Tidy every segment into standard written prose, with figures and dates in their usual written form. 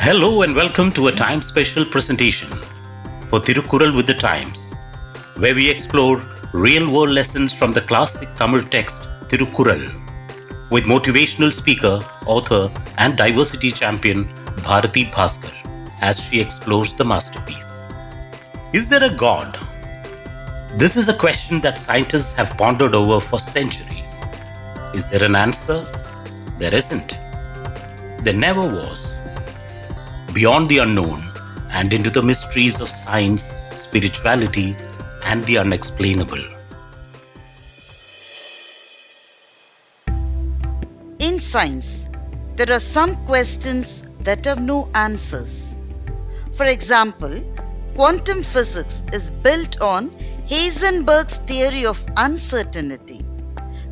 Hello and welcome to a time special presentation for Thirukkural with the Times, where we explore real world lessons from the classic Tamil text Thirukkural with motivational speaker, author, and diversity champion Bharathi Baskar as she explores the masterpiece. Is there a God? This is a question that scientists have pondered over for centuries. Is there an answer? There isn't. There never was. Beyond the unknown and into the mysteries of science, spirituality, and the unexplainable. In science, there are some questions that have no answers. For example, quantum physics is built on Heisenberg's theory of uncertainty,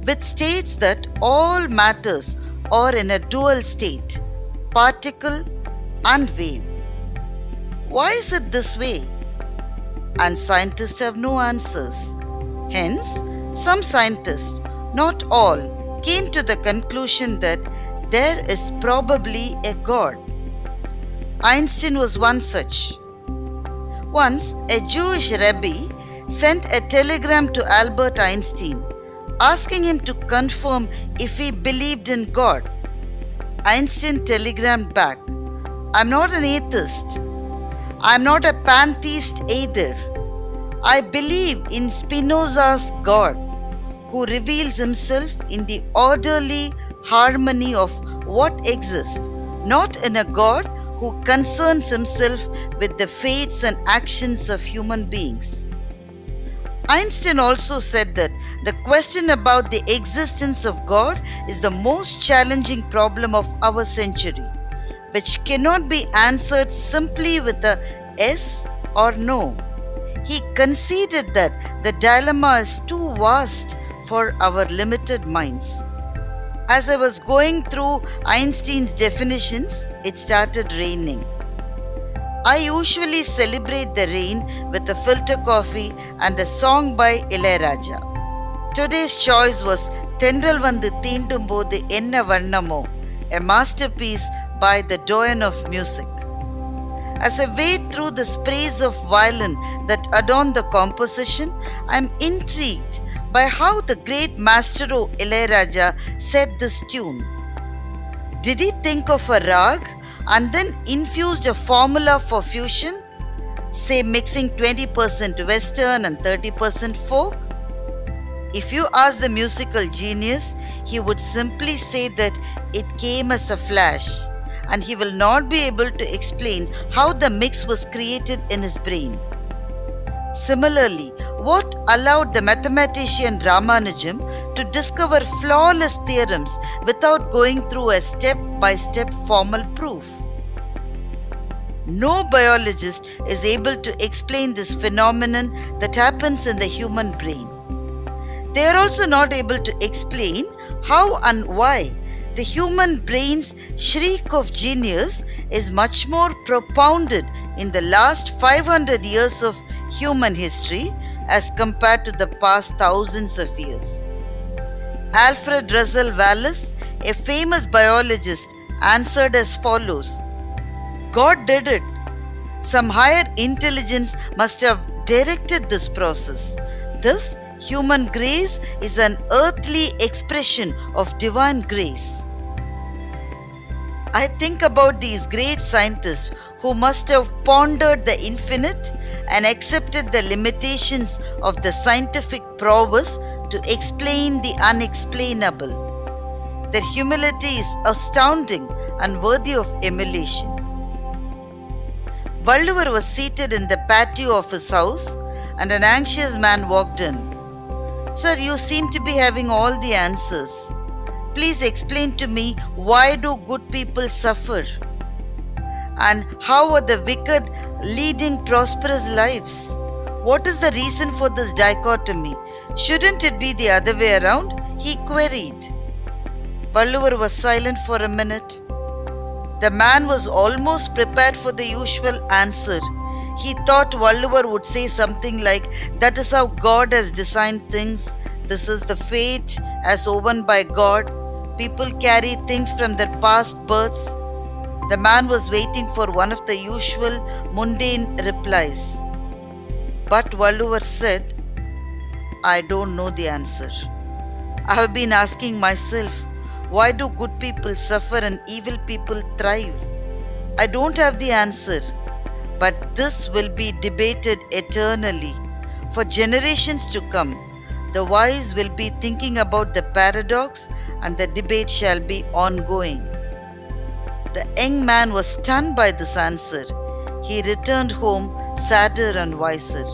which states that all matters are in a dual state, particle and wave. Why is it this way? And scientists have no answers. Hence, some scientists, not all, came to the conclusion that there is probably a God. Einstein was one such. Once, a Jewish rabbi sent a telegram to Albert Einstein asking him to confirm if he believed in God. Einstein telegrammed back, "I'm not an atheist. I'm not a pantheist either. I believe in Spinoza's God, who reveals himself in the orderly harmony of what exists, not in a God who concerns himself with the fates and actions of human beings." Einstein also said that the question about the existence of God is the most challenging problem of our century, which cannot be answered simply with a yes or no. He conceded that the dilemma is too vast for our limited minds. As I was going through Einstein's definitions, it started raining. I usually celebrate the rain with a filter coffee and a song by Ilayaraja. Today's choice was Tendral Vandu Teendumbodu Enna Varnamo, a masterpiece by the doyen of music. As I wade through the sprays of violin that adorn the composition, I am intrigued by how the great maestro Ilayaraja set this tune. Did he think of a rag and then infused a formula for fusion, say mixing 20% Western and 30% folk? If you ask the musical genius, he would simply say that it came as a flash, and he will not be able to explain how the mix was created in his brain. Similarly, what allowed the mathematician Ramanujam to discover flawless theorems without going through a step-by-step formal proof? No biologist is able to explain this phenomenon that happens in the human brain. They are also not able to explain how and why the human brain's shriek of genius is much more propounded in the last 500 years of human history as compared to the past thousands of years. Alfred Russel Wallace, a famous biologist, answered as follows: God did it. Some higher intelligence must have directed this process. Thus, human grace is an earthly expression of divine grace. I think about these great scientists who must have pondered the infinite and accepted the limitations of the scientific prowess to explain the unexplainable. Their humility is astounding and worthy of emulation. Thiruvalluvar was seated in the patio of his house, and an anxious man walked in. "Sir, you seem to be having all the answers. Please explain to me, why do good people suffer? And how are the wicked leading prosperous lives? What is the reason for this dichotomy? Shouldn't it be the other way around?" he queried. Thiruvalluvar was silent for a minute. The man was almost prepared for the usual answer. He thought Thiruvalluvar would say something like, "That is how God has designed things. This is the fate as woven by God. People carry things from their past births." The man was waiting for one of the usual mundane replies. But Valluvar said, I don't know the answer. I have been asking myself, why do good people suffer and evil people thrive? I don't have the answer, but this will be debated eternally. For generations to come, the wise will be thinking about the paradox and the debate shall be ongoing. The young man was stunned by this answer. He returned home sadder and wiser.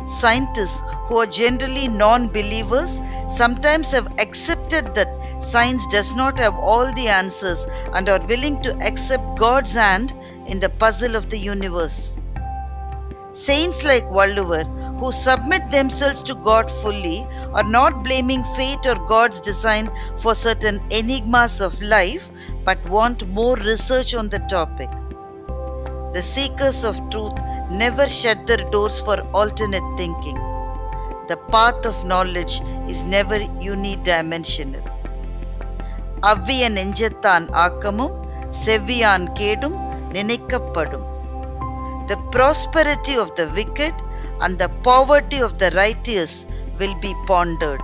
Scientists, who are generally non-believers, sometimes have accepted that science does not have all the answers and are willing to accept God's hand in the puzzle of the universe. Saints like Valluvar, who submit themselves to God fully, are not blaming fate or God's design for certain enigmas of life, but want more research on the topic. The seekers of truth never shut their doors for alternate thinking. The path of knowledge is never unidimensional. Avviya Nenjathaan Aakkamum, Sevviyaan Kedum, Ninaikkap Padum. The prosperity of the wicked and the poverty of the righteous will be pondered.